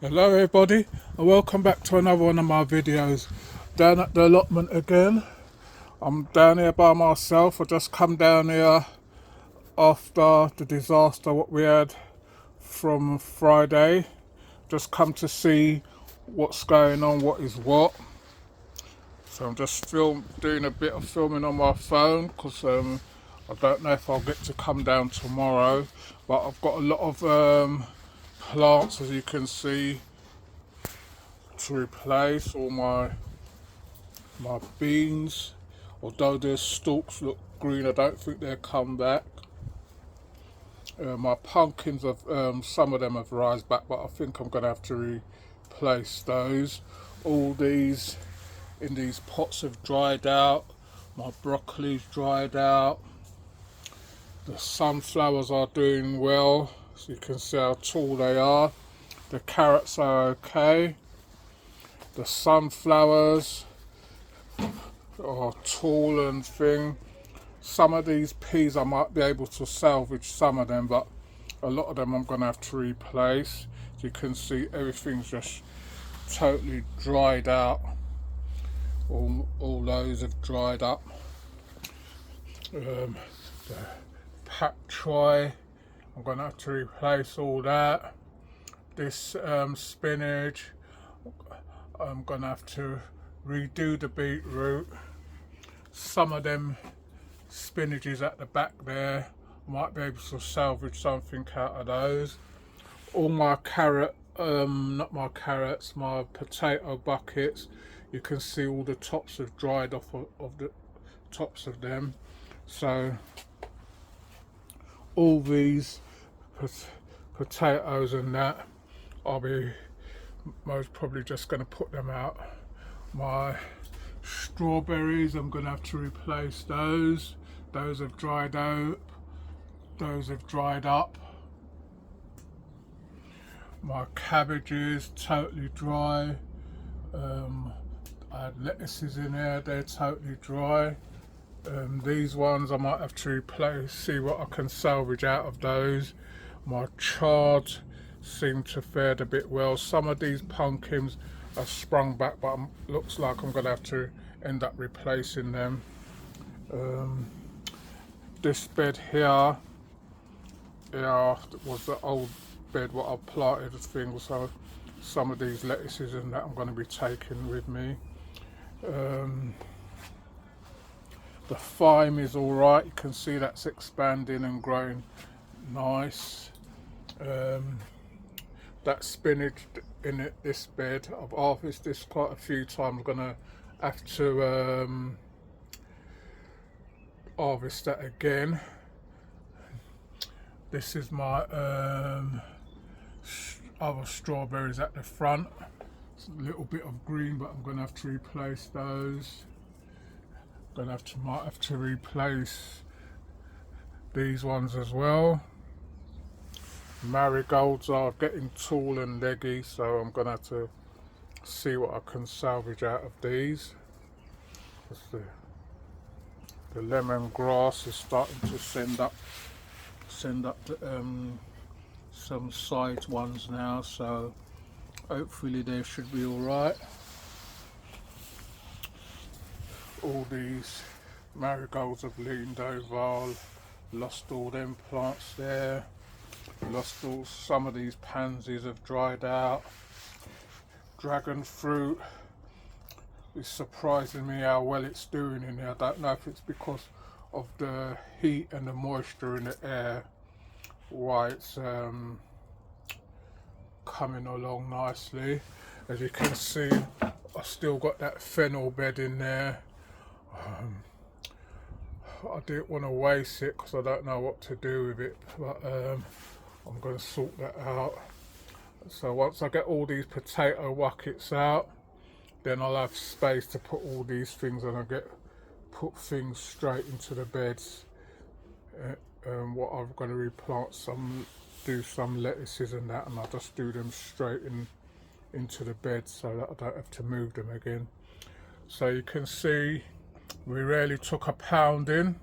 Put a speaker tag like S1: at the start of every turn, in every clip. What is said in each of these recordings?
S1: Hello everybody and welcome back to another one of my videos. Down at the allotment again. I'm down here by myself. I just come down here after the disaster what we had from Friday. Just come to see what's going on, what is what. So I'm just doing a bit of filming on my phone because I don't know if I'll get to come down tomorrow, but I've got a lot of plants, as you can see, to replace all my beans. Although their stalks look green, I don't think they'll come back. My pumpkins have some of them have rised back, but I think I'm gonna have to replace those. All these in these pots have dried out. My broccoli's dried out. The sunflowers are doing well, so you can see how tall they are. The carrots are okay. The sunflowers are tall and thing. Some of these peas I might be able to salvage some of them, but a lot of them I'm going to have to replace. As you can see, everything's just totally dried out. All those have dried up. The pak choi, I'm going to have to replace all that. This spinach, I'm going to have to redo the beetroot. Some of them spinaches at the back there, I might be able to salvage something out of those. All my not my carrots, my potato buckets, you can see all the tops have dried off of the tops of them. So all these potatoes and that, I'll be most probably just going to put them out. My strawberries, I'm going to have to replace those. Those have dried out. Those have dried up. My cabbages totally dry. I had lettuces in there, they're totally dry. These ones I might have to replace, see what I can salvage out of those. My chard seem to fared a bit well. Some of these pumpkins have sprung back, but looks like I'm going to have to end up replacing them. This bed here was the old bed what I planted things, so some of these lettuces and that I'm going to be taking with me. The thyme is alright, you can see that's expanding and growing nice. That spinach in this bed, I've harvested this quite a few times. I'm gonna have to harvest that again. This is my other strawberries at the front. It's a little bit of green, but I'm gonna have to replace those. Might have to replace these ones as well. Marigolds are getting tall and leggy, so I'm going to have to see what I can salvage out of these. The lemongrass is starting to send up some side ones now, so hopefully they should be all right. All these marigolds have leaned over, lost all them plants there. Some of these pansies have dried out. Dragon fruit is surprising me how well it's doing in here. I don't know if it's because of the heat and the moisture in the air why it's coming along nicely. As you can see, I've still got that fennel bed in there. I didn't want to waste it because I don't know what to do with it, but I'm going to sort that out. So once I get all these potato buckets out, then I'll have space to put all these things, and I'll put things straight into the beds. What I'm going to replant do some lettuces and that, and I'll just do them straight into the bed so that I don't have to move them again. So you can see we really took a pounding,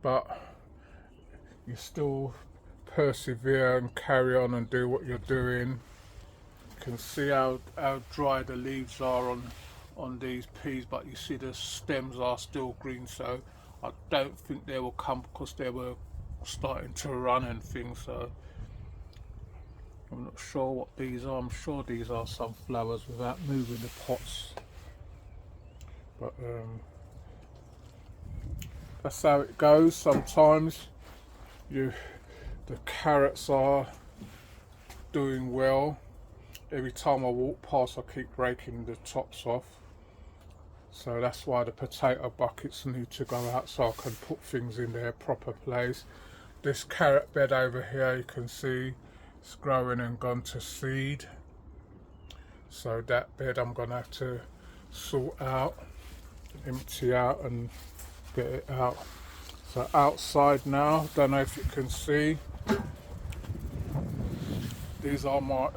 S1: but you're still persevere and carry on and do what you're doing. You can see how dry the leaves are on these peas, but you see the stems are still green, so I don't think they will come because they were starting to run and things. So I'm not sure what these are. I'm sure these are sunflowers without moving the pots, but that's how it goes. Sometimes the carrots are doing well. Every time I walk past I keep breaking the tops off, so that's why the potato buckets need to go out so I can put things in their proper place. This carrot bed over here, you can see it's growing and gone to seed, so that bed I'm gonna have to sort out, empty out and get it out. So outside now, don't know if you can see, these are my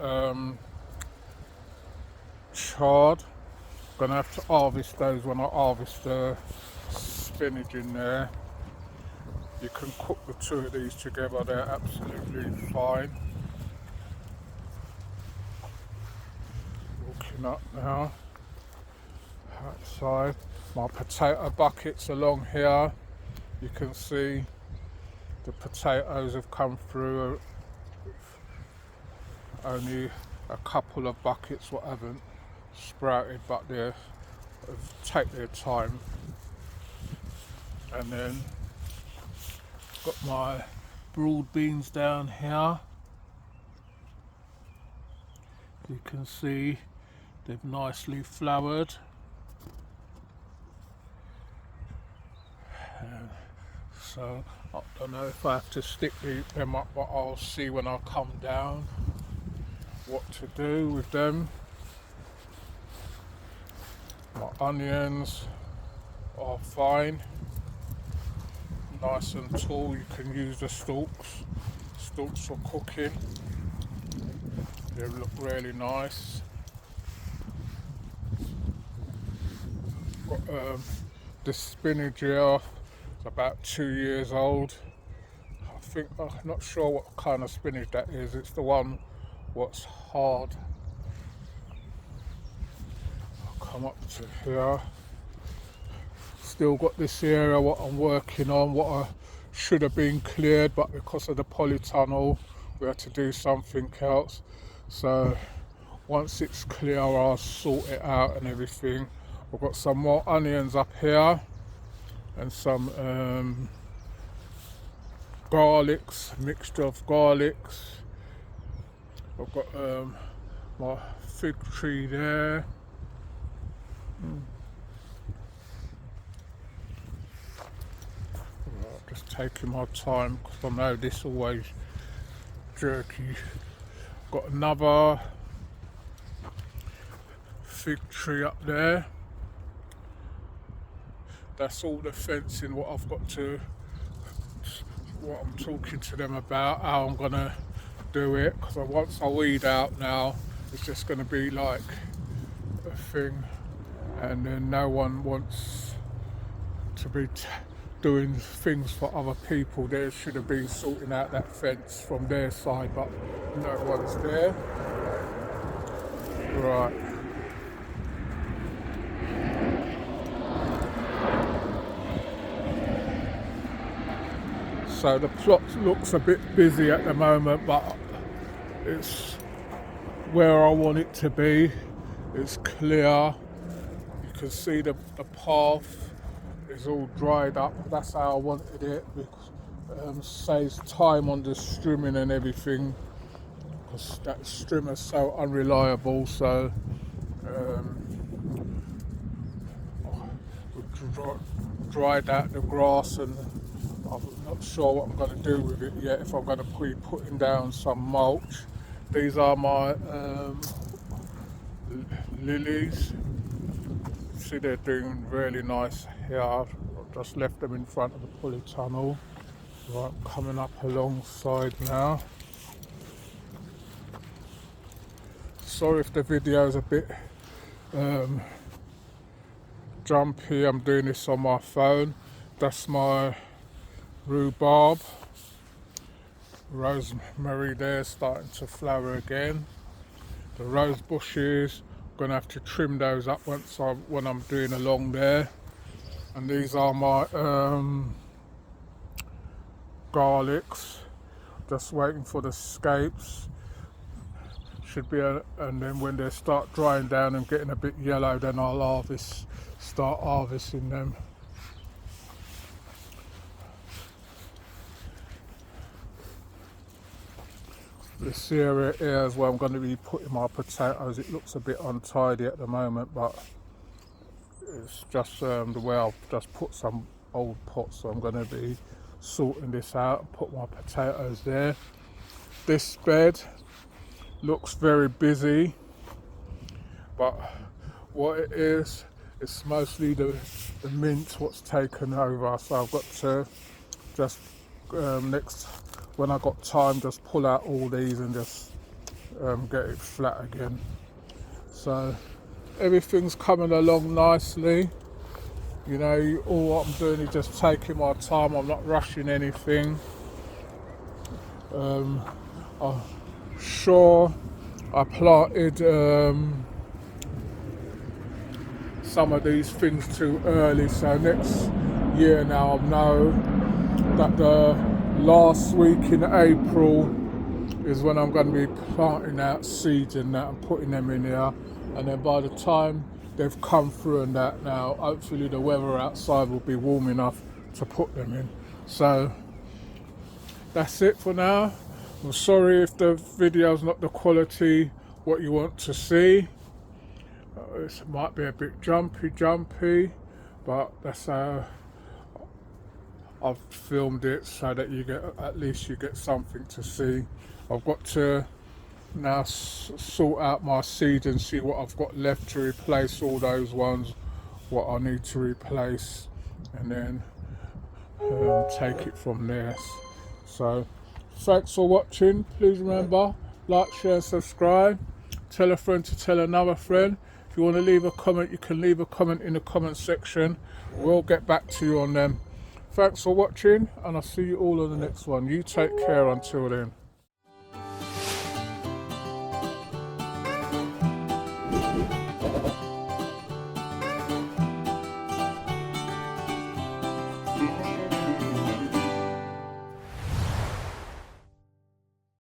S1: chard. Gonna have to harvest those when I harvest the spinach in there. You can cook the two of these together, they're absolutely fine. Walking up now, outside. My potato buckets along here, you can see the potatoes have come through. Only a couple of buckets what haven't sprouted, but they take their time. And then got my broad beans down here. You can see they've nicely flowered. So I don't know if I have to stick them up, but I'll see when I come down what to do with them. My onions are fine, nice and tall. You can use the stalks for cooking. They look really nice. Got the spinach here, it's about 2 years old. I think, I'm not sure what kind of spinach that is. It's the one what's hard. I'll come up to here. Still got this area what I'm working on, what I should have been cleared, but because of the polytunnel we had to do something else. So once it's clear I'll sort it out and everything. I've got some more onions up here and some garlics, mixture of garlics. I've got my fig tree there. Just taking my time because I know this always jerky. Got another fig tree up there. That's all the fencing what I've got to, what I'm talking to them about, how I'm gonna do it, because once I weed out now it's just going to be like a thing, and then no one wants to be doing things for other people. They should have been sorting out that fence from their side, but no one's there. Right. So the plot looks a bit busy at the moment, but it's where I want it to be. It's clear. You can see the path is all dried up. That's how I wanted it, because saves time on the strimming and everything, because that strimmer is so unreliable. So we dried out the grass, and I'm not sure what I'm going to do with it yet, if I'm going to be putting down some mulch. These are my lilies. See, they're doing really nice here. I've just left them in front of the polytunnel. Right, coming up alongside now. Sorry if the video is a bit jumpy. I'm doing this on my phone. That's my rhubarb. rosemary there starting to flower again. The rose bushes, I'm going to have to trim those up when I'm doing along there. And these are my garlics, just waiting for the scapes. Should be and then when they start drying down and getting a bit yellow, then I'll start harvesting them. This area here is where I'm going to be putting my potatoes. It looks a bit untidy at the moment, but it's just the way I've just put some old pots, so I'm going to be sorting this out and put my potatoes there. This bed looks very busy, but what it is, it's mostly the mint what's taken over, so I've got to just when I got time, just pull out all these and just get it flat again. So everything's coming along nicely. You know, all I'm doing is just taking my time. I'm not rushing anything. I'm sure I planted some of these things too early, so next year now I'll know that the last week in April is when I'm going to be planting out seeds and that and putting them in here, and then by the time they've come through and that, now hopefully the weather outside will be warm enough to put them in. So that's it for now. I'm sorry if the video's not the quality what you want to see. It might be a bit jumpy, but that's how I've filmed it, so that you get, at least you get something to see. I've got to now sort out my seeds and see what I've got left to replace all those ones what I need to replace, and then take it from there. So thanks for watching. Please remember, like, share and subscribe. Tell a friend to tell another friend. If you want to leave a comment, you can leave a comment in the comment section. We'll get back to you on them. Thanks for watching, and I'll see you all on the next one. You take care until then.